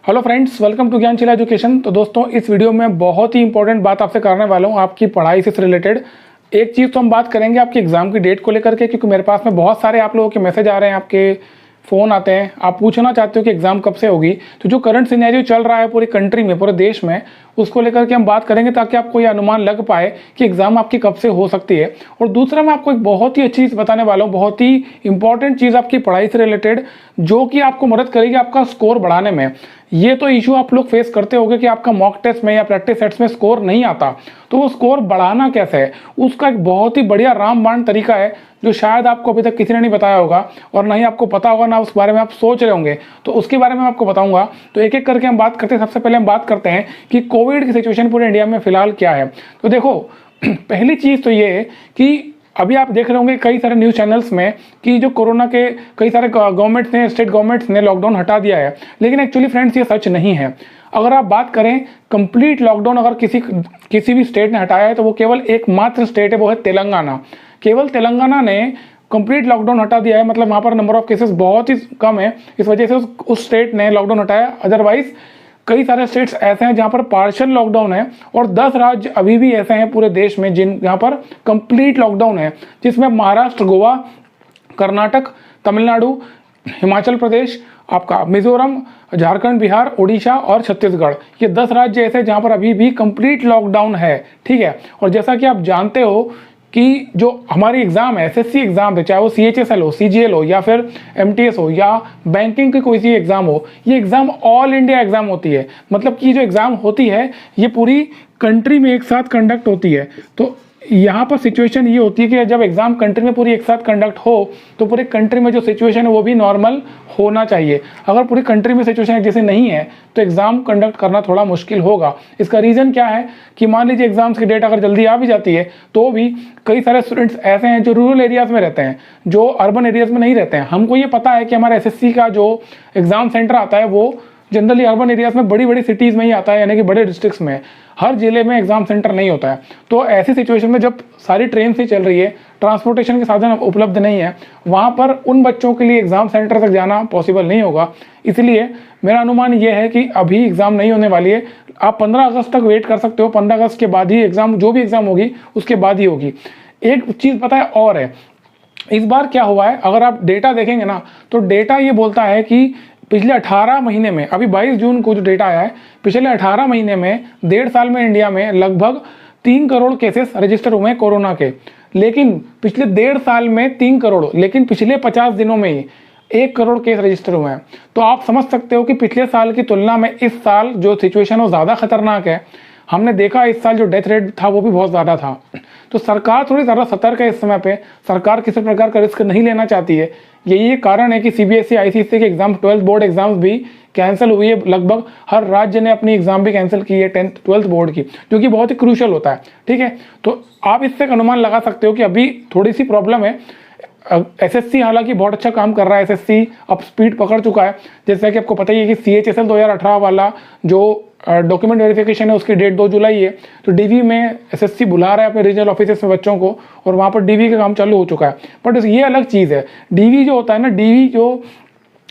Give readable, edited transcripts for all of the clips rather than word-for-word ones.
Hello friends, welcome to Gyansheel education. तो दोस्तों, इस वीडियो में बहुत ही इंपॉर्टेंट बात आपसे करने वाला हूँ आपकी पढ़ाई से रिलेटेड। एक चीज़ तो हम बात करेंगे आपकी एग्ज़ाम की डेट को लेकर के, क्योंकि मेरे पास में बहुत सारे आप लोगों के मैसेज आ रहे हैं, आपके फ़ोन आते हैं, आप पूछना चाहते हो कि एग्ज़ाम कब से होगी। तो जो करंट सिनेरियो चल रहा है पूरी कंट्री में, पूरे देश में, उसको लेकर के हम बात करेंगे ताकि आपको ये अनुमान लग पाए कि एग्ज़ाम आपकी कब से हो सकती है। और दूसरा, मैं आपको एक बहुत ही अच्छी चीज़ बताने वाला हूँ, बहुत ही इंपॉर्टेंट चीज़ आपकी पढ़ाई से रिलेटेड, जो कि आपको मदद करेगी आपका स्कोर बढ़ाने में। ये तो इशू आप लोग फेस करते होंगे कि आपका मॉक टेस्ट में या प्रैक्टिस सेट्स में स्कोर नहीं आता, तो वो स्कोर बढ़ाना कैसे है, उसका एक बहुत ही बढ़िया रामबाण तरीका है जो शायद आपको अभी तक किसी ने नहीं बताया होगा, और ना ही आपको पता होगा, ना उस बारे में आप सोच रहे होंगे। तो उसके बारे में मैं आपको बताऊंगा। तो एक एक करके हम बात करते हैं। सबसे पहले हम बात करते हैं कि कोविड की सिचुएशन पूरे इंडिया में फिलहाल क्या है। तो देखो, पहली चीज़ तो ये है कि अभी आप देख रहे होंगे कई सारे न्यूज़ चैनल्स में कि जो कोरोना के कई सारे गवर्नमेंट्स ने, स्टेट गवर्नमेंट्स ने लॉकडाउन हटा दिया है, लेकिन एक्चुअली फ्रेंड्स ये सच नहीं है। अगर आप बात करें कंप्लीट लॉकडाउन अगर किसी भी स्टेट ने हटाया है तो वो केवल एकमात्र स्टेट है, वो है तेलंगाना। केवल तेलंगाना ने कंप्लीट लॉकडाउन हटा दिया है, मतलब वहाँ पर नंबर ऑफ केसेस बहुत ही कम है, इस वजह से उस स्टेट ने लॉकडाउन हटाया। अदरवाइज कई सारे स्टेट्स ऐसे हैं जहां पर पार्शियल लॉकडाउन है, और 10 राज्य अभी भी ऐसे हैं पूरे देश में जहां पर कंप्लीट लॉकडाउन है, जिसमें महाराष्ट्र, गोवा, कर्नाटक, तमिलनाडु, हिमाचल प्रदेश, आपका मिजोरम, झारखंड, बिहार, उड़ीसा और छत्तीसगढ़, ये 10 राज्य ऐसे जहां पर अभी भी कंप्लीट लॉकडाउन है। ठीक है। और जैसा कि आप जानते हो कि जो हमारी एग्ज़ाम है, एसएससी एग्ज़ाम है, चाहे वो सीएचएसएल हो, सीजीएल हो, या फिर एमटीएस हो, या बैंकिंग की कोई सी एग्ज़ाम हो, ये एग्ज़ाम ऑल इंडिया एग्ज़ाम होती है। मतलब कि जो एग्ज़ाम होती है ये पूरी कंट्री में एक साथ कंडक्ट होती है। तो यहाँ पर सिचुएशन ये होती है कि जब एग्ज़ाम कंट्री में पूरी एक साथ कंडक्ट हो तो पूरी कंट्री में जो सिचुएशन है वो भी नॉर्मल होना चाहिए। अगर पूरी कंट्री में सिचुएशन जैसे नहीं है तो एग्ज़ाम कंडक्ट करना थोड़ा मुश्किल होगा। इसका रीज़न क्या है कि मान लीजिए एग्ज़ाम्स की डेट अगर जल्दी आ भी जाती है तो भी कई सारे स्टूडेंट्स ऐसे हैं जो रूरल एरियाज़ में रहते हैं, जो अर्बन एरियाज़ में नहीं रहते हैं। हमको ये पता है कि हमारा एसएससी का जो एग्ज़ाम सेंटर आता है वो जनरली अर्बन एरियाज़ में, बड़ी बड़ी सिटीज़ में ही आता है, यानी कि बड़े डिस्ट्रिक्ट्स में। हर जिले में एग्ज़ाम सेंटर नहीं होता है। तो ऐसी सिचुएशन में जब सारी ट्रेन से चल रही है, ट्रांसपोर्टेशन के साधन उपलब्ध नहीं है, वहाँ पर उन बच्चों के लिए एग्ज़ाम सेंटर तक जाना पॉसिबल नहीं होगा। इसलिए मेरा अनुमान ये है कि अभी एग्ज़ाम नहीं होने वाली है। आप 15 अगस्त तक वेट कर सकते हो। 15 अगस्त के बाद ही एग्ज़ाम, जो भी एग्ज़ाम होगी उसके बाद ही होगी। एक चीज़ पता है और है, इस बार क्या हुआ है, अगर आप डेटा देखेंगे ना तो डेटा ये बोलता है कि पिछले 18 महीने में, अभी 22 जून को जो डेटा आया है, पिछले 18 महीने में 1.5 साल में इंडिया में लगभग 3 करोड़ केसेस रजिस्टर हुए हैं कोरोना के। लेकिन पिछले 1.5 साल में 3 करोड़, लेकिन पिछले 50 दिनों में ही 1 करोड़ केस रजिस्टर हुए हैं। तो आप समझ सकते हो कि पिछले साल की तुलना में इस साल जो सिचुएशन है वो ज़्यादा खतरनाक है। हमने देखा इस साल जो डेथ रेट था वो भी बहुत ज़्यादा था। तो सरकार थोड़ी ज़्यादा सतर्क है इस समय पे। सरकार किसी प्रकार का रिस्क नहीं लेना चाहती है। यही कारण है कि सीबीएसई, आईसीएसई के एग्जाम, 12th बोर्ड एग्जाम्स भी कैंसिल हुई है। लगभग हर राज्य ने अपनी एग्जाम भी कैंसिल की है 10th 12th बोर्ड की, जो कि बहुत ही क्रूशल होता है। ठीक है। तो आप इससे अनुमान लगा सकते हो कि अभी थोड़ी सी प्रॉब्लम है। एसएससी हालांकि बहुत अच्छा काम कर रहा है, एसएससी अब स्पीड पकड़ चुका है। जैसा कि आपको पता ही है कि सीएचएसएल 2018 वाला जो डॉक्यूमेंट वेरिफिकेशन है उसकी डेट 2 जुलाई है। तो डीवी में एसएससी बुला रहा है अपने रीजनल ऑफिस में बच्चों को, और वहाँ पर डीवी का काम चालू हो चुका है। बट ये अलग चीज़ है, डीवी जो होता है ना, डीवी जो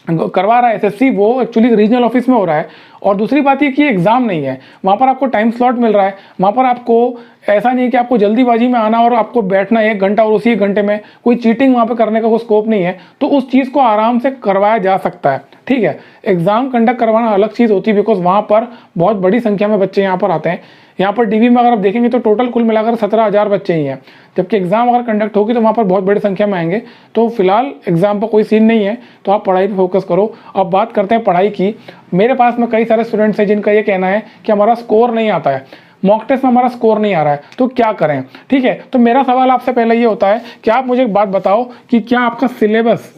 करवा रहा है एसएससी, वो एक्चुअली रीजनल ऑफिस में हो रहा है। और दूसरी बात ये कि एग्ज़ाम नहीं है, वहाँ पर आपको टाइम स्लॉट मिल रहा है। वहाँ पर आपको ऐसा नहीं है कि आपको जल्दीबाजी में आना और आपको बैठना 1 घंटा और उसी 1 घंटे में कोई चीटिंग वहाँ पे करने का कोई स्कोप नहीं है। तो उस चीज़ को आराम से करवाया जा सकता है। ठीक है। एग्ज़ाम कंडक्ट करवाना अलग चीज़ होती है, बिकॉज वहाँ पर बहुत बड़ी संख्या में बच्चे यहाँ पर आते हैं। यहाँ पर डीवी में अगर आप देखेंगे तो टोटल कुल मिलाकर 17,000 बच्चे ही हैं, जबकि एग्ज़ाम अगर कंडक्ट होगी तो वहाँ पर बहुत बड़ी संख्या में आएंगे। तो फिलहाल एग्ज़ाम पर कोई सीन नहीं है, तो आप पढ़ाई पर फोकस करो। अब बात करते हैं पढ़ाई की। मेरे पास में कई सारे स्टूडेंट्स हैं जिनका ये कहना है कि हमारा स्कोर नहीं आता है, मॉक टेस्ट में हमारा स्कोर नहीं आ रहा है, तो क्या करें। ठीक है। तो मेरा सवाल आपसे पहले ये होता है कि आप मुझे एक बात बताओ कि क्या आपका सिलेबस,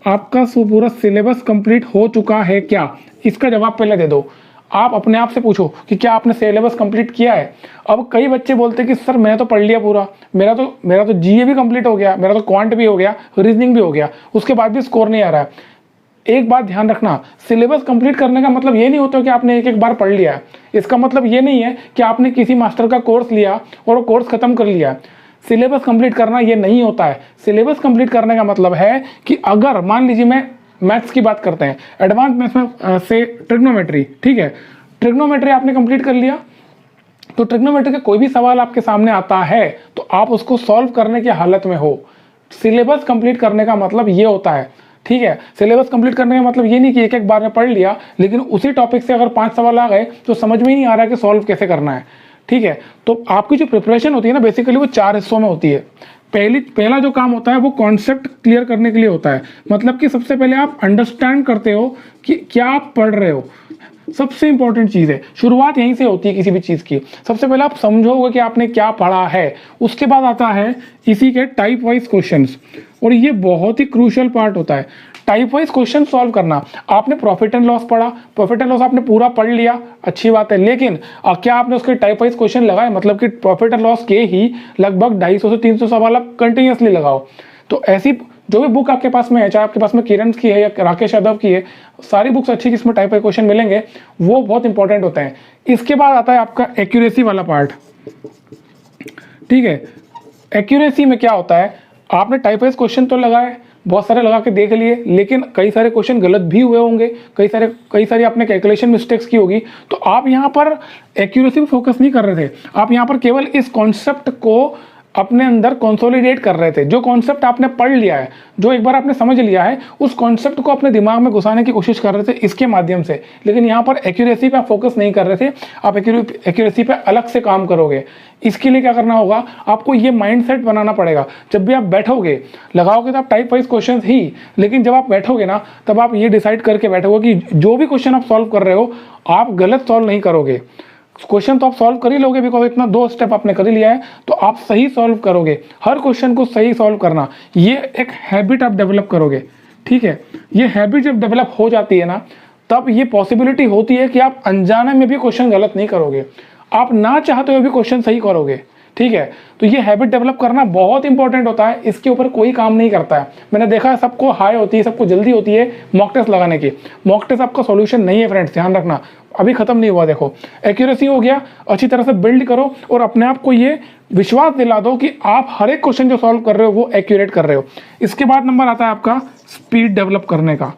आपका पूरा सिलेबस कंप्लीट हो चुका है क्या? इसका जवाब पहले दे दो। आप अपने आप से पूछो कि क्या आपने सिलेबस कंप्लीट किया है। अब कई बच्चे बोलते हैं कि सर मैंने तो पढ़ लिया पूरा, मेरा तो जीए भी कंप्लीट हो गया, मेरा तो क्वांट भी हो गया, रीजनिंग भी हो गया, उसके बाद भी स्कोर नहीं आ रहा है। एक बात ध्यान रखना, सिलेबस कंप्लीट करने का मतलब ये नहीं होता कि आपने एक एक बार पढ़ लिया है। इसका मतलब ये नहीं है कि आपने किसी मास्टर का कोर्स लिया और वो कोर्स खत्म कर लिया। सिलेबस कंप्लीट करना ये नहीं होता है। सिलेबस कंप्लीट करने का मतलब है कि अगर मान लीजिए मैं मैथ्स की बात करते हैं, एडवांस मैथ्स में से ट्रिग्नोमेट्री, ठीक है, ट्रिग्नोमेट्री आपने कंप्लीट कर लिया, तो ट्रिग्नोमेट्री का कोई भी सवाल आपके सामने आता है तो आप उसको सॉल्व करने की हालत में हो। सिलेबस कंप्लीट करने का मतलब ये होता है, ठीक है, सिलेबस कंप्लीट करने का मतलब ये नहीं कि एक एक बार में पढ़ लिया, लेकिन उसी टॉपिक से अगर 5 सवाल आ गए तो समझ में ही नहीं आ रहा है कि सॉल्व कैसे करना है, ठीक है। तो आपकी जो प्रिपरेशन होती है ना, बेसिकली वो 4 हिस्सों में होती है। पहला जो काम होता है वो कॉन्सेप्ट क्लियर करने के लिए होता है, मतलब कि सबसे पहले आप अंडरस्टैंड करते हो कि क्या आप पढ़ रहे हो। सबसे इंपॉर्टेंट चीज़ है, शुरुआत यहीं से होती है किसी भी चीज़ की। सबसे पहले आप समझोगे कि आपने क्या पढ़ा है, उसके बाद आता है इसी के टाइप वाइज क्वेश्चंस, और ये बहुत ही क्रूशियल पार्ट होता है, टाइप वाइज क्वेश्चन सॉल्व करना। आपने प्रॉफिट एंड लॉस पढ़ा, प्रॉफिट एंड लॉस आपने पूरा पढ़ लिया, अच्छी बात है, लेकिन क्या आपने उसके टाइप वाइज क्वेश्चन लगाए, मतलब कि प्रॉफिट एंड लॉस के ही लगभग 250 से 300 सवाल आप कंटिन्यूसली लगाओ। तो ऐसी जो भी बुक आपके पास में है, चाहे आपके पास में किरण की है या राकेश यादव की है, सारी बुक्स अच्छी जिसमें टाइप वाइज क्वेश्चन मिलेंगे, वो बहुत इंपॉर्टेंट होते हैं। इसके बाद आता है आपका एक्यूरेसी वाला पार्ट, ठीक है। एक्यूरेसी में क्या होता है, आपने टाइप वाइज क्वेश्चन तो लगाए, बहुत सारे लगा के देख लिए, लेकिन कई सारे क्वेश्चन गलत भी हुए होंगे, कई सारी आपने कैलकुलेशन मिस्टेक्स की होगी, तो आप यहाँ पर एक्यूरेसी पे फोकस नहीं कर रहे थे, आप यहाँ पर केवल इस कॉन्सेप्ट को अपने अंदर कंसोलिडेट कर रहे थे। जो कॉन्सेप्ट आपने पढ़ लिया है, जो एक बार आपने समझ लिया है, उस कॉन्सेप्ट को अपने दिमाग में घुसाने की कोशिश कर रहे थे इसके माध्यम से, लेकिन यहाँ पर एक्यूरेसी पे आप फोकस नहीं कर रहे थे, आप एक्यूरेसी पे अलग से काम करोगे। इसके लिए क्या करना होगा, आपको ये माइंडसेट बनाना पड़ेगा। जब भी आप बैठोगे, लगाओगे तो आप टाइप वाइज क्वेश्चन ही, लेकिन जब आप बैठोगे ना, तब आप ये डिसाइड करके बैठोगे कि जो भी क्वेश्चन आप सॉल्व कर रहे हो, आप गलत सॉल्व नहीं करोगे। क्वेश्चन तो आप सॉल्व कर ही लोगे, बिकॉज इतना 2 स्टेप आपने कर ही लिया है, तो आप सही सॉल्व करोगे। हर क्वेश्चन को सही सॉल्व करना, ये एक हैबिट आप डेवलप करोगे, ठीक है। ये हैबिट जब डेवलप हो जाती है ना, तब ये पॉसिबिलिटी होती है कि आप अनजाने में भी क्वेश्चन गलत नहीं करोगे, आप ना चाहते हुए भी क्वेश्चन सही करोगे, ठीक है। तो ये हैबिट डेवलप करना बहुत इंपॉर्टेंट होता है, इसके ऊपर कोई काम नहीं करता है। मैंने देखा है सबको हाई होती है, सबको जल्दी होती है मॉक टेस्ट लगाने की। मॉक टेस्ट आपका सॉल्यूशन नहीं है फ्रेंड्स, ध्यान रखना, अभी खत्म नहीं हुआ। देखो, एक्यूरेसी हो गया, अच्छी तरह से बिल्ड करो और अपने आप को ये विश्वास दिला दो कि आप हर एक क्वेश्चन जो सॉल्व कर रहे हो वो एक्यूरेट कर रहे हो। इसके बाद नंबर आता है आपका स्पीड डेवलप करने का।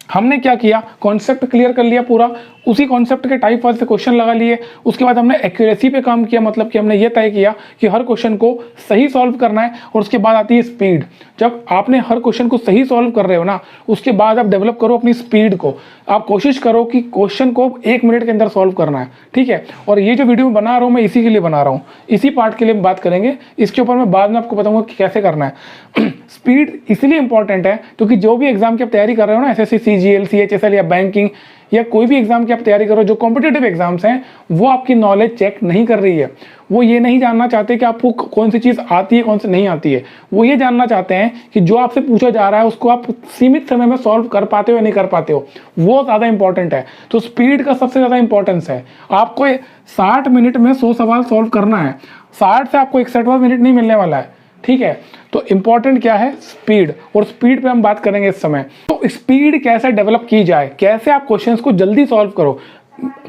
हमने क्या किया, कॉन्सेप्ट क्लियर कर लिया पूरा, उसी कॉन्सेप्ट के टाइप वाइज से क्वेश्चन लगा लिए। उसके बाद हमने एक्यूरेसी पे काम किया, मतलब कि हमने ये तय किया कि हर क्वेश्चन को सही सॉल्व करना है। और उसके बाद आती है स्पीड। जब आपने हर क्वेश्चन को सही सॉल्व कर रहे हो ना, उसके बाद आप डेवलप करो अपनी स्पीड को। आप कोशिश करो कि क्वेश्चन को 1 मिनट के अंदर सॉल्व करना है, ठीक है। और ये जो वीडियो बना रहा हूँ मैं इसी के लिए बना रहा हूँ, इसी पार्ट के लिए बात करेंगे। इसके ऊपर मैं बाद में आपको बताऊंगा कि कैसे करना है। स्पीड इसलिए इंपॉर्टेंट है क्योंकि जो भी एग्जाम की आप तैयारी कर रहे हो ना, एसएससी, सीजीएल, सीएचएसएल या बैंकिंग या कोई भी एग्जाम की आप तैयारी करो, जो कॉम्पिटिटिव एग्जाम्स हैं, वो आपकी नॉलेज चेक नहीं कर रही है। वो ये नहीं जानना चाहते कि आपको कौन सी चीज़ आती है, कौन सी नहीं आती है। वो ये जानना चाहते हैं कि जो आपसे पूछा जा रहा है उसको आप सीमित समय में सॉल्व कर पाते हो या नहीं कर पाते हो, वो ज़्यादा इंपॉर्टेंट है। तो स्पीड का सबसे ज़्यादा इंपॉर्टेंस है। आपको 60 मिनट में 100 सवाल सॉल्व करना है, 60 से आपको 61वां मिनट नहीं मिलने वाला है, ठीक है। तो इंपॉर्टेंट क्या है, स्पीड। और स्पीड पे हम बात करेंगे इस समय। तो स्पीड कैसे डेवलप की जाए, कैसे आप क्वेश्चंस को जल्दी सॉल्व करो।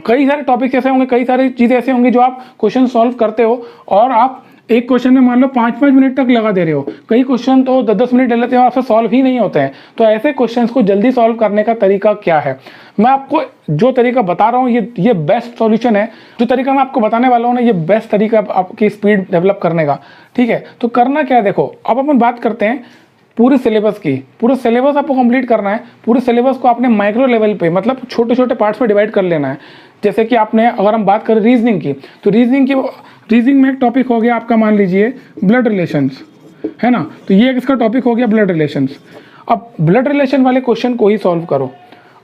कई सारे टॉपिक ऐसे होंगे, कई सारी चीज़ें ऐसे होंगी जो आप क्वेश्चन सॉल्व करते हो और आप एक क्वेश्चन में मान लो 5-5 मिनट तक लगा दे रहे हो। कई क्वेश्चन तो 10-10 मिनट ले लेते हैं और आपसे सॉल्व ही नहीं होते हैं। तो ऐसे क्वेश्चंस को जल्दी सॉल्व करने का तरीका क्या है, मैं आपको जो तरीका बता रहा हूँ ये बेस्ट सॉल्यूशन है। जो तरीका मैं आपको बताने वाला हूँ ना, ये बेस्ट तरीका आपकी स्पीड डेवलप करने का, ठीक है। तो करना क्या है, देखो अब अपन बात करते हैं पूरे सिलेबस की। पूरा सिलेबस आपको कंप्लीट करना है। पूरे सिलेबस को आपने माइक्रो लेवल पे, मतलब छोटे छोटे पार्ट्स में डिवाइड कर लेना है। जैसे कि आपने, अगर हम बात करें रीजनिंग की, तो रीजनिंग में एक टॉपिक हो गया आपका, मान लीजिए ब्लड रिलेशंस, है ना। तो ये एक इसका टॉपिक हो गया ब्लड रिलेशंस। अब ब्लड रिलेशन वाले क्वेश्चन को ही सॉल्व करो।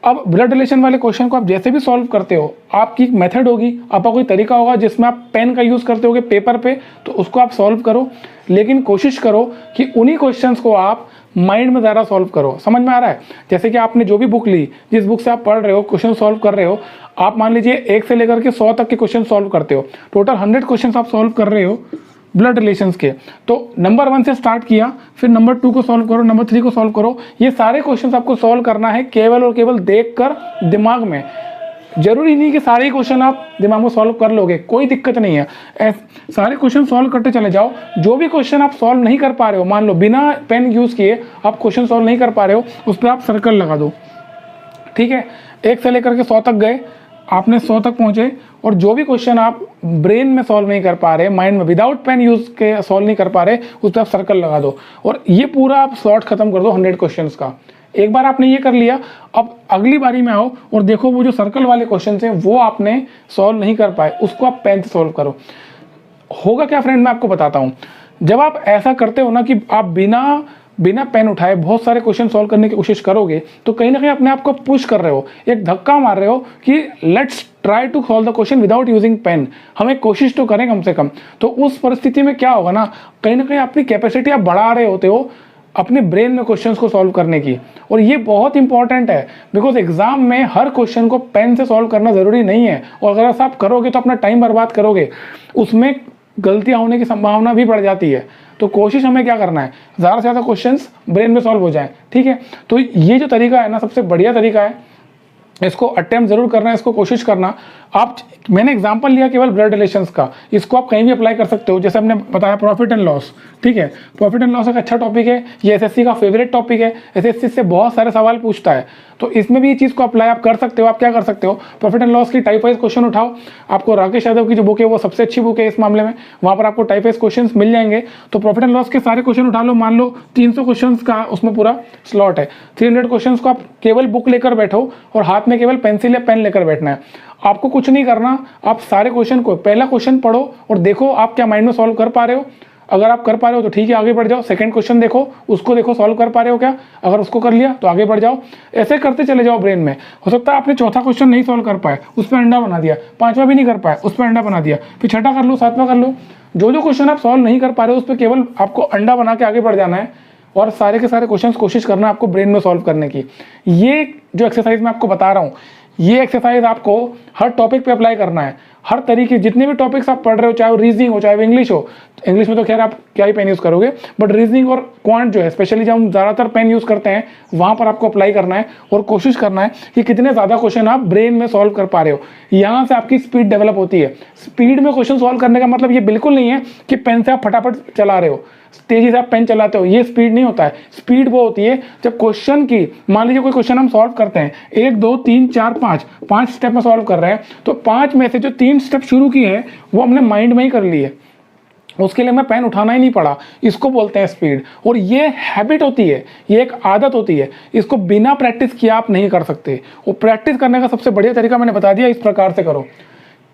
अब ब्लड रिलेशन वाले क्वेश्चन को आप जैसे भी सॉल्व करते हो, आपकी मेथड होगी, आपका कोई तरीका होगा जिसमें आप पेन का यूज़ करते होगे पेपर पे, तो उसको आप सॉल्व करो। लेकिन कोशिश करो कि उन्हीं क्वेश्चंस को आप माइंड में ज़्यादा सॉल्व करो। समझ में आ रहा है? जैसे कि आपने जो भी बुक ली, जिस बुक से आप पढ़ रहे हो, क्वेश्चन सॉल्व कर रहे हो, आप मान लीजिए 1 से लेकर के 100 तक के क्वेश्चन सॉल्व करते हो, टोटल 100 क्वेश्चन आप सॉल्व कर रहे हो ब्लड रिलेशंस के। तो नंबर 1 से स्टार्ट किया, फिर नंबर 2 को सॉल्व करो, नंबर 3 को सॉल्व करो। ये सारे क्वेश्चंस आपको सॉल्व करना है केवल और केवल देखकर, दिमाग में। जरूरी नहीं कि सारे ही क्वेश्चन आप दिमाग में सॉल्व कर लोगे, कोई दिक्कत नहीं है। सारे क्वेश्चन सॉल्व करते चले जाओ। जो भी क्वेश्चन आप सॉल्व नहीं कर पा रहे हो, मान लो बिना पेन यूज़ किए आप क्वेश्चन सॉल्व नहीं कर पा रहे हो, उस पर आप सर्कल लगा दो, ठीक है। 1 से लेकर के 100 तक गए, आपने 100 तक पहुंचे, और जो भी क्वेश्चन आप ब्रेन में सॉल्व नहीं कर पा रहे, माइंड में विदाउट पेन यूज़ के सॉल्व नहीं कर पा रहे, उस पर आप सर्कल लगा दो, और ये पूरा आप शॉर्ट खत्म कर दो 100 क्वेश्चंस का। एक बार आपने ये कर लिया, अब अगली बारी में आओ और देखो वो जो सर्कल वाले क्वेश्चन हैं वो आपने सॉल्व नहीं कर पाए, उसको आप पेन से सॉल्व करो। होगा क्या फ्रेंड, मैं आपको बताता हूँ। जब आप ऐसा करते हो ना कि आप बिना पेन उठाए बहुत सारे क्वेश्चन सॉल्व करने की कोशिश करोगे, तो कहीं ना कहीं अपने आप को पुश कर रहे हो, एक धक्का मार रहे हो कि let's try to solve the question without using pen, हमें कोशिश तो करें कम से कम। तो उस परिस्थिति में क्या होगा ना कहीं अपनी कैपेसिटी आप बढ़ा रहे होते हो अपने ब्रेन में क्वेश्चंस को सॉल्व करने की, और ये बहुत इंपॉर्टेंट है, बिकॉज एग्जाम में हर क्वेश्चन को पेन से सॉल्व करना जरूरी नहीं है, और अगर ऐसा आप करोगे तो अपना टाइम बर्बाद करोगे, उसमें गलतियां होने की संभावना भी बढ़ जाती है। तो कोशिश हमें क्या करना है, ज़्यादा से ज़्यादा क्वेश्चंस ब्रेन में सॉल्व हो जाए, ठीक है। तो ये जो तरीका है ना सबसे बढ़िया तरीका है, इसको अटेम्प्ट जरूर करना है, इसको कोशिश करना। आप, मैंने एग्जांपल लिया केवल ब्लड रिलेशंस का, इसको आप कहीं भी अप्लाई कर सकते हो। जैसे हमने बताया प्रॉफिट एंड लॉस, ठीक है, प्रॉफिट एंड लॉस एक अच्छा टॉपिक है, ये एसएससी का फेवरेट टॉपिक है, एसएससी से बहुत सारे सवाल पूछता है, तो इसमें भी ये चीज़ को अप्लाई आप कर सकते हो। आप क्या कर सकते हो, प्रॉफिट एंड लॉस की टाइप वाइज क्वेश्चन उठाओ, आपको राकेश यादव की जो बुक है वो सबसे अच्छी बुक है इस मामले में, वहाँ पर आपको टाइप वाइज क्वेश्चन मिल जाएंगे। तो प्रॉफिट एंड लॉस के सारे क्वेश्चन उठा लो, मान लो 300 क्वेश्चन का उसमें पूरा स्लॉट है, 300 क्वेश्चन को आप केवल बुक लेकर बैठो और हाथ में केवल पेंसिल या पेन लेकर बैठना है। आपको कुछ नहीं करना, आप सारे क्वेश्चन को, पहला क्वेश्चन पढ़ो और देखो आप क्या माइंड में सॉल्व कर पा रहे हो। अगर आप कर पा रहे हो तो ठीक है, आगे बढ़ जाओ। सेकंड क्वेश्चन देखो, उसको देखो सॉल्व कर पा रहे हो क्या, अगर उसको कर लिया तो आगे बढ़ जाओ। ऐसे करते चले जाओ ब्रेन में। हो सकता है आपने चौथा क्वेश्चन नहीं सॉल्व कर पाए, उस पर अंडा बना दिया, पांचवा भी नहीं कर पाए, उस पर अंडा बना दिया, फिर छठा कर लो, सातवां कर लो। जो क्वेश्चन आप सॉल्व नहीं कर पा रहे हो उस पर केवल आपको अंडा बना के आगे बढ़ जाना है, और सारे के सारे क्वेश्चंस कोशिश करना है आपको ब्रेन में सॉल्व करने की। ये जो एक्सरसाइज मैं आपको बता रहा हूँ, ये एक्सरसाइज आपको हर टॉपिक पे अप्लाई करना है। हर तरीके, जितने भी टॉपिक्स आप पढ़ रहे हो, चाहे वो रीजनिंग हो, चाहे वो इंग्लिश हो, इंग्लिश में तो खैर आप क्या ही पेन यूज़ करोगे, बट रीजनिंग और क्वांट जो है, स्पेशली जब हम ज़्यादातर पेन यूज़ करते हैं, वहाँ पर आपको अप्लाई करना है और कोशिश करना है कि कितने ज़्यादा क्वेश्चन आप ब्रेन में सॉल्व कर पा रहे हो। यहाँ से आपकी स्पीड डेवलप होती है। स्पीड में क्वेश्चन सॉल्व करने का मतलब ये बिल्कुल नहीं है कि पेन से आप फटाफट चला रहे हो, तेजी से आप पेन चलाते हो, ये स्पीड नहीं होता है। स्पीड वो होती है जब क्वेश्चन की, मान लीजिए कोई क्वेश्चन हम सॉल्व करते हैं, 1 2 3 4 5 स्टेप में सॉल्व कर रहे हैं, तो 5 में से जो 3 स्टेप शुरू किए हैं वो हमने माइंड में ही कर लिए, उसके लिए मैं पेन उठाना ही नहीं पड़ा। इसको बोलते हैं स्पीड, और ये हैबिट होती है, ये एक आदत होती है, इसको बिना प्रैक्टिस किए आप नहीं कर सकते। और प्रैक्टिस करने का सबसे बढ़िया तरीका मैंने बता दिया, इस प्रकार से करो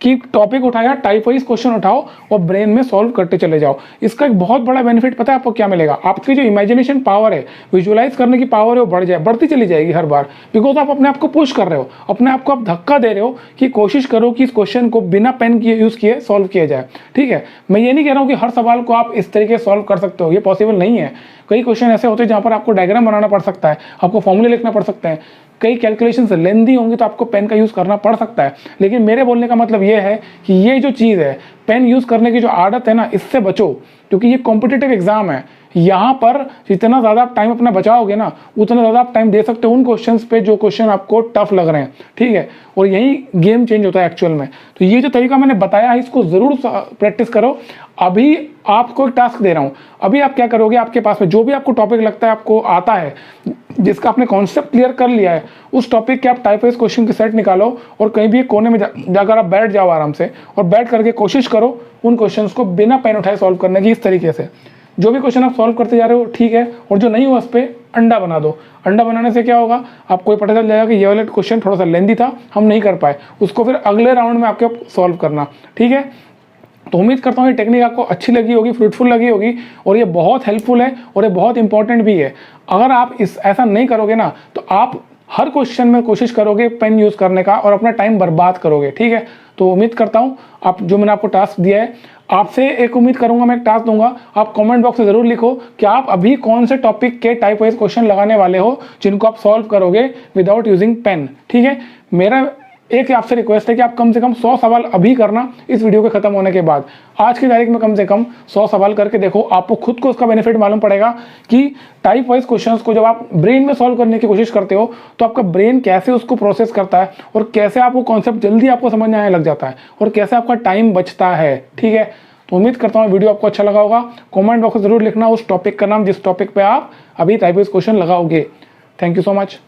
कि टॉपिक उठाया, टाइप वाइज क्वेश्चन उठाओ और ब्रेन में सॉल्व करते चले जाओ। इसका एक बहुत बड़ा बेनिफिट पता है आपको क्या मिलेगा, आपकी जो इमेजिनेशन पावर है, विजुअलाइज करने की पावर है, वो बढ़ती चली जाएगी हर बार, बिकॉज आप अपने आप को पुश कर रहे हो, अपने आप को आप धक्का दे रहे हो कि कोशिश करो कि इस क्वेश्चन को बिना पेन किए यूज किए सॉल्व किया जाए। ठीक है, मैं ये नहीं कह रहा हूँ कि हर सवाल को आप इस तरीके से सॉल्व कर सकते हो, ये पॉसिबल नहीं है। कई क्वेश्चन ऐसे होते हैं जहाँ पर आपको डायग्राम बनाना पड़ सकता है, आपको फॉर्मूले लिखना पड़ सकते हैं, कई कैलकुलेशंस लेंदी होंगी तो आपको पेन का यूज़ करना पड़ सकता है। लेकिन मेरे बोलने का मतलब ये है कि ये जो चीज़ है, पेन यूज़ करने की जो आदत है ना, इससे बचो, क्योंकि ये कॉम्पिटिटिव एग्जाम है। यहाँ पर जितना ज़्यादा आप टाइम अपना बचाओगे ना, उतना ज़्यादा आप टाइम दे सकते हो उन क्वेश्चंस पे जो क्वेश्चन आपको टफ लग रहे हैं। ठीक है, और यही गेम चेंज होता है एक्चुअल में। तो ये जो तरीका मैंने बताया है, इसको ज़रूर प्रैक्टिस करो। अभी आपको एक टास्क दे रहा हूँ, अभी आप क्या करोगे, आपके पास में जो भी आपको टॉपिक लगता है, आपको आता है, जिसका आपने कॉन्सेप्ट क्लियर कर लिया है, उस टॉपिक के आप टाइप वाइज क्वेश्चन के सेट निकालो और कहीं भी एक कोने में जाकर आप बैठ जाओ आराम से, और बैठ करके कोशिश करो उन क्वेश्चंस को बिना पेन उठाए सॉल्व करने की। इस तरीके से जो भी क्वेश्चन आप सॉल्व करते जा रहे हो ठीक है, और जो नहीं हुआ उस पर अंडा बना दो। अंडा बनाने से क्या होगा, आपको ये पता चल जाएगा कि ये वाला क्वेश्चन थोड़ा सा लेंदी था, हम नहीं कर पाए, उसको फिर अगले राउंड में आपके सॉल्व करना। ठीक है, तो उम्मीद करता हूँ ये टेक्निक आपको अच्छी लगी होगी, फ्रूटफुल लगी होगी, और ये बहुत हेल्पफुल है और ये बहुत इंपॉर्टेंट भी है। अगर आप ऐसा नहीं करोगे ना, तो आप हर क्वेश्चन में कोशिश करोगे पेन यूज़ करने का और अपना टाइम बर्बाद करोगे। ठीक है, तो उम्मीद करता हूँ आप, जो मैंने आपको टास्क दिया है, आपसे एक उम्मीद करूंगा, मैं एक टास्क दूंगा, आप कमेंट बॉक्स में ज़रूर लिखो कि आप अभी कौन से टॉपिक के टाइप वाइज क्वेश्चन लगाने वाले हो जिनको आप सॉल्व करोगे विदाउट यूजिंग पेन। ठीक है, मेरा एक आपसे रिक्वेस्ट है कि आप कम से कम 100 सवाल अभी करना इस वीडियो के खत्म होने के बाद। आज की तारीख में कम से कम 100 सवाल करके देखो, आपको खुद को उसका बेनिफिट मालूम पड़ेगा कि टाइप वाइज क्वेश्चंस को जब आप ब्रेन में सॉल्व करने की कोशिश करते हो तो आपका ब्रेन कैसे उसको प्रोसेस करता है और कैसे आपको कॉन्सेप्ट जल्दी आपको समझ में आने लग जाता है और कैसे आपका टाइम बचता है। ठीक है, तो उम्मीद करता हूँ वीडियो आपको अच्छा लगा होगा। कमेंट बॉक्स में जरूर लिखना उस टॉपिक का नाम जिस टॉपिक पे आप अभी टाइप वाइज क्वेश्चन लगाओगे। Thank you so much.